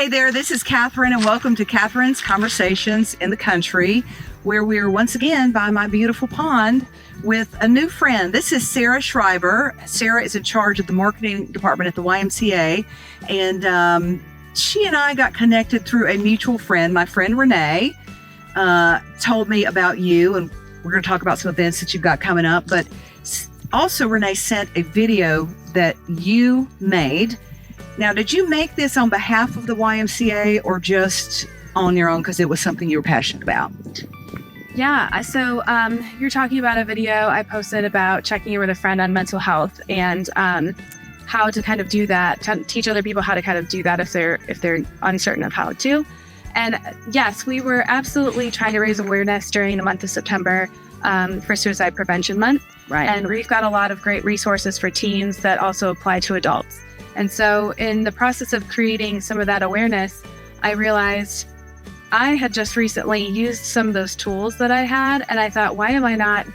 Hey there, this is Catherine, and welcome to Catherine's Conversations in the Country, where we are once again by my beautiful pond with a new friend. This is Sarah Shriver. Sarah is in charge of the marketing department at the YMCA, and she and I got connected through a mutual friend. My friend Renee told me about you, and we're going to talk about some events that you've got coming up, but also Renee sent a video that you made. Now, did you make this on behalf of the YMCA or just on your own because it was something you were passionate about? Yeah, so you're talking about a video I posted about checking in with a friend on mental health and how to kind of do that, to teach other people how to kind of do that if they're uncertain of how to. And yes, we were absolutely trying to raise awareness during the month of September for Suicide Prevention Month. Right. And we've got a lot of great resources for teens that also apply to adults. And so in the process of creating some of that awareness, I realized I had just recently used some of those tools that I had, and I thought, why am I not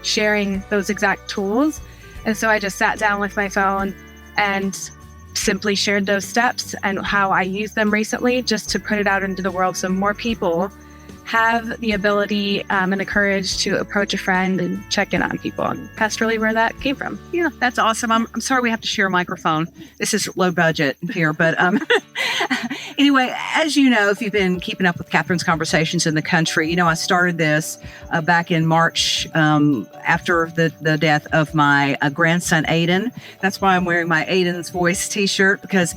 sharing those exact tools? And so I just sat down with my phone and simply shared those steps and how I used them recently just to put it out into the world so more people have the ability and the courage to approach a friend and check in on people. And that's really where that came from. Yeah, that's awesome. I'm sorry we have to share a microphone. This is low budget here, but anyway, as you know, if you've been keeping up with Catherine's Conversations in the Country, you know I started this back in March after the death of my grandson, Aiden. That's why I'm wearing my Aiden's Voice t-shirt, because,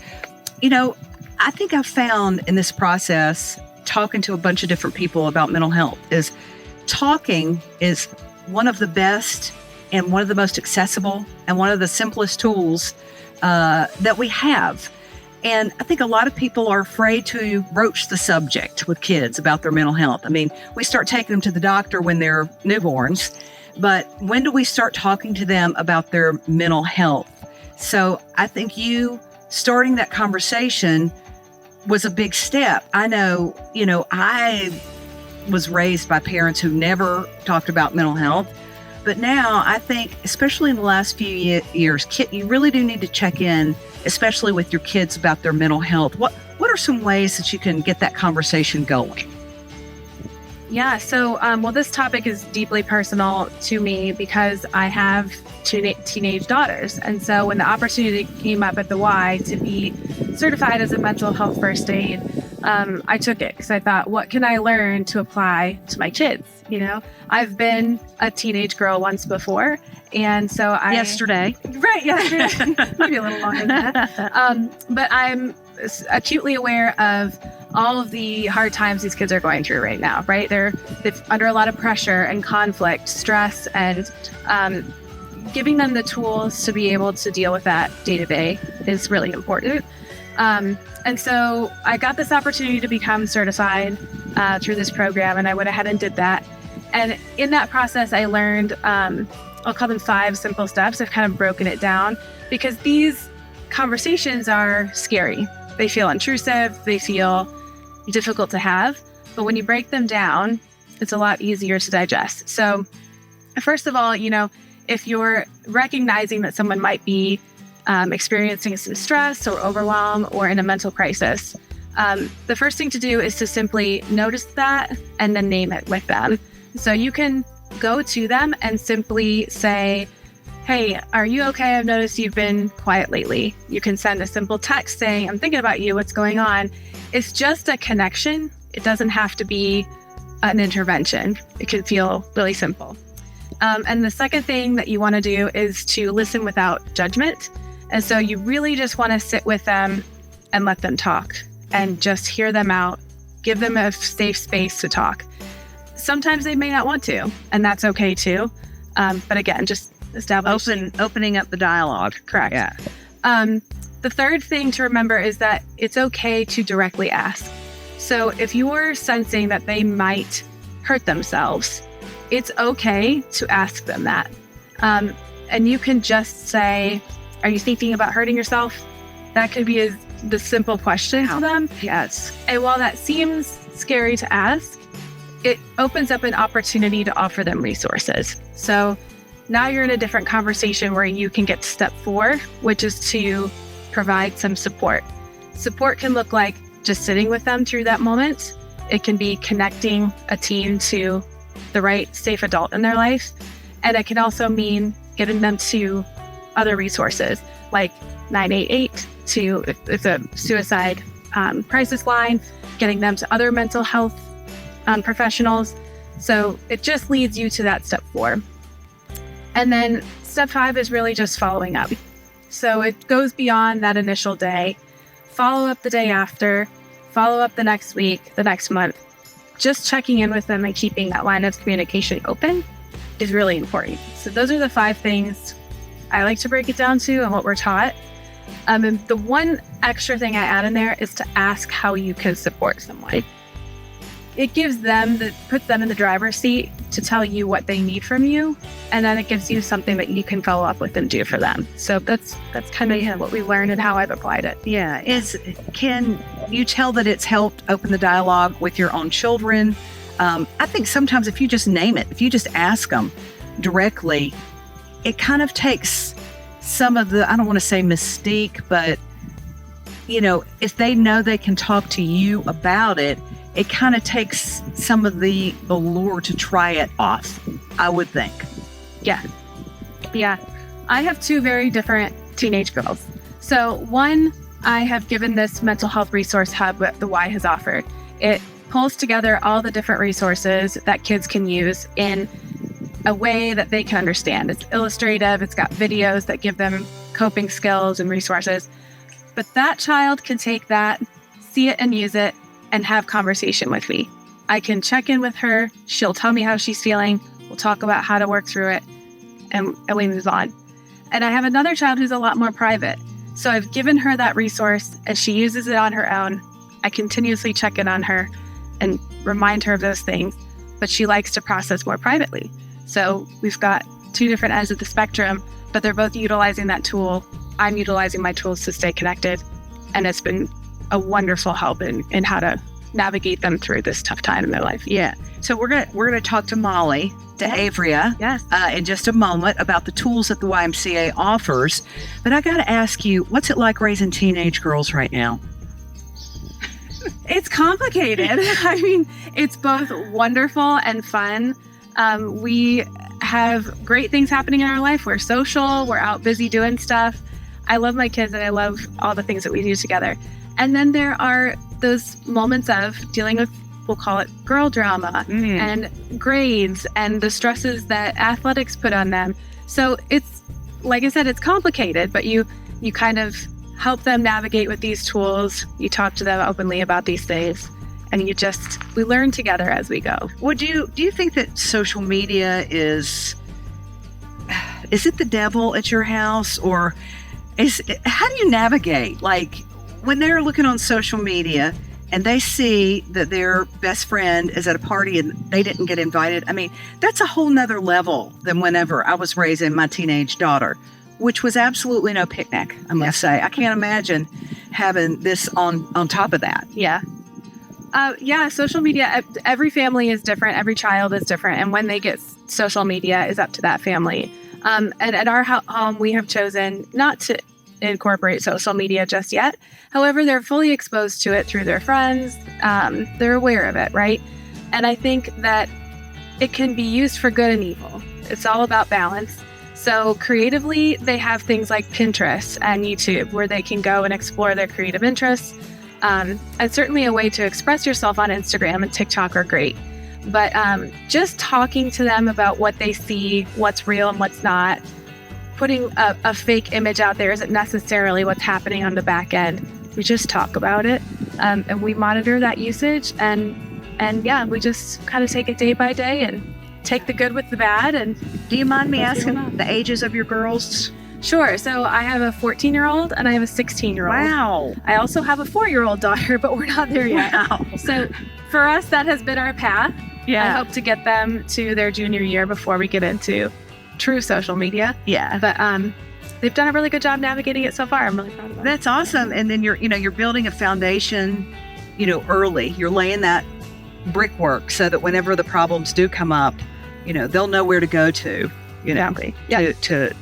you know, I think I've found in this process, talking to a bunch of different people about mental health, is talking is one of the best and one of the most accessible and one of the simplest tools that we have. And I think a lot of people are afraid to broach the subject with kids about their mental health. I mean, we start taking them to the doctor when they're newborns, but when do we start talking to them about their mental health? So I think you starting that conversation was a big step. I know, I was raised by parents who never talked about mental health, but now I think, especially in the last few years, you really do need to check in, especially with your kids, about their mental health. What are some ways that you can get that conversation going? Yeah, so this topic is deeply personal to me because I have two teenage daughters. And so when the opportunity came up at the Y to be certified as a mental health first aid, I took it because I thought, what can I learn to apply to my kids? I've been a teenage girl once before. And so Yesterday. Right, yesterday. Maybe a little longer than that. But I'm acutely aware of all of the hard times these kids are going through right now, right? They're under a lot of pressure and conflict, stress, and giving them the tools to be able to deal with that day to day is really important. And so I got this opportunity to become certified through this program, and I went ahead and did that. And in that process, I learned, I'll call them 5 simple steps. I've kind of broken it down because these conversations are scary. They feel intrusive. They feel difficult to have. But when you break them down, it's a lot easier to digest. So first of all, if you're recognizing that someone might be experiencing some stress or overwhelm or in a mental crisis, the first thing to do is to simply notice that and then name it with them. So you can go to them and simply say, hey, are you okay? I've noticed you've been quiet lately. You can send a simple text saying, I'm thinking about you. What's going on? It's just a connection. It doesn't have to be an intervention. It can feel really simple. And the second thing that you want to do is to listen without judgment. And so you really just want to sit with them and let them talk and just hear them out, give them a safe space to talk. Sometimes they may not want to, and that's okay too. But again, just opening up the dialogue. Correct. Yeah. The third thing to remember is that it's okay to directly ask. So if you're sensing that they might hurt themselves, it's okay to ask them that. And you can just say, are you thinking about hurting yourself? That could be the simple question to them. Yes. And while that seems scary to ask, it opens up an opportunity to offer them resources. So now you're in a different conversation where you can get to step 4, which is to provide some support. Support can look like just sitting with them through that moment. It can be connecting a teen to the right safe adult in their life. And it can also mean getting them to other resources like 988 to, if it's a suicide crisis line, getting them to other mental health professionals. So it just leads you to that step 4. And then step 5 is really just following up. So it goes beyond that initial day. Follow up the day after, follow up the next week, the next month. Just checking in with them and keeping that line of communication open is really important. So those are the 5 things I like to break it down to and what we're taught. And the one extra thing I add in there is to ask how you can support someone. It gives them, puts them in the driver's seat to tell you what they need from you. And then it gives you something that you can follow up with and do for them. So that's kind of what we learned and how I've applied it. Yeah. Can you tell that it's helped open the dialogue with your own children? I think sometimes if you just name it, if you just ask them directly, it kind of takes some of the, I don't want to say mystique, but, if they know they can talk to you about it, it kind of takes some of the allure to try it off, I would think. Yeah. I have 2 very different teenage girls. So one, I have given this mental health resource hub that the Y has offered. It pulls together all the different resources that kids can use in a way that they can understand. It's illustrative. It's got videos that give them coping skills and resources. But that child can take that, see it and use it, and have conversation with me. I can check in with her. She'll tell me how she's feeling. We'll talk about how to work through it, and we move on. And I have another child who's a lot more private. So I've given her that resource, and she uses it on her own. I continuously check in on her and remind her of those things, but she likes to process more privately. So we've got 2 different ends of the spectrum, but they're both utilizing that tool. I'm utilizing my tools to stay connected, and it's been a wonderful help in how to navigate them through this tough time in their life. Yeah. So we're gonna talk to Molly, to Averia, in just a moment about the tools that the YMCA offers. But I got to ask you, what's it like raising teenage girls right now? It's complicated. I mean, it's both wonderful and fun. We have great things happening in our life. We're social. We're out busy doing stuff. I love my kids and I love all the things that we do together. And then there are those moments of dealing with, we'll call it girl drama and grades and the stresses that athletics put on them. So it's, like I said, it's complicated, but you kind of help them navigate with these tools. You talk to them openly about these things, and we learn together as we go. Well, do you think that social media is it the devil at your house, or how do you navigate? Like, when they're looking on social media and they see that their best friend is at a party and they didn't get invited, I mean, that's a whole nother level than whenever I was raising my teenage daughter, which was absolutely no picnic, I must say. I can't imagine having this on top of that. Yeah. Social media, every family is different. Every child is different. And when they get social media is up to that family. And at our home, we have chosen not to incorporate social media just yet. However, they're fully exposed to it through their friends. They're aware of it, right? And I think that it can be used for good and evil. It's all about balance. So creatively, they have things like Pinterest and YouTube where they can go and explore their creative interests. And certainly a way to express yourself on Instagram and TikTok are great. But just talking to them about what they see, what's real and what's not, putting a fake image out there isn't necessarily what's happening on the back end. We just talk about it, and we monitor that usage, and we just kind of take it day by day and take the good with the bad. And do you mind me asking the ages of your girls? Sure. So I have a 14-year-old and I have a 16-year-old. Wow. I also have a 4-year-old daughter, but we're not there yet. Wow. So for us, that has been our path. Yeah. I hope to get them to their junior year before we get into true social media. Yeah. But they've done a really good job navigating it so far. I'm really proud of them. That's awesome. And then you're building a foundation, early. You're laying that brickwork so that whenever the problems do come up, they'll know where to go to, Exactly. Yeah. to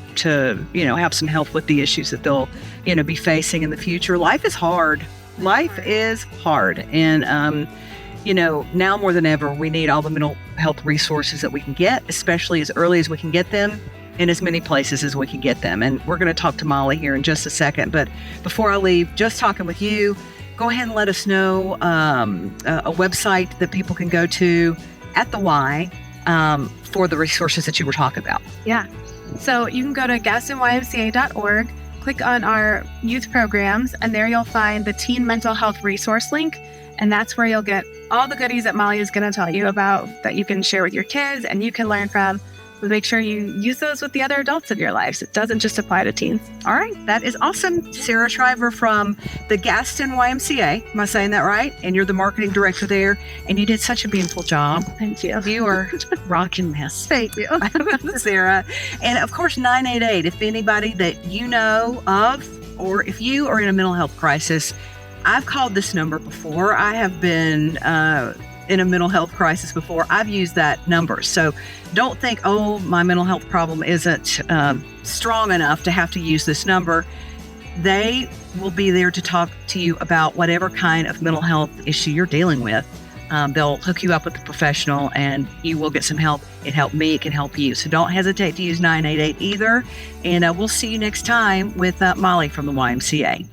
have some help with the issues that they'll, be facing in the future. Life is hard. Life is hard. And, now more than ever, we need all the mental health resources that we can get, especially as early as we can get them in as many places as we can get them. And we're going to talk to Molly here in just a second. But before I leave, just talking with you, go ahead and let us know a website that people can go to at the Y for the resources that you were talking about. Yeah. So you can go to gastonymca.org, click on our youth programs, and there you'll find the Teen Mental Health Resource link. And that's where you'll get all the goodies that Molly is going to tell you about that you can share with your kids and you can learn from. But make sure you use those with the other adults in your lives. It doesn't just apply to teens. All right. That is awesome. Sarah Shriver from the Gaston YMCA. Am I saying that right? And you're the marketing director there. And you did such a beautiful job. Thank you. You are rocking this. Thank you. Sarah. And of course, 988. If anybody that you know of, or if you are in a mental health crisis, I've called this number before. I have been in a mental health crisis before. I've used that number. So don't think, oh, my mental health problem isn't strong enough to have to use this number. They will be there to talk to you about whatever kind of mental health issue you're dealing with. They'll hook you up with a professional and you will get some help. It helped me. It can help you. So don't hesitate to use 988 either. And we'll see you next time with Molly from the YMCA.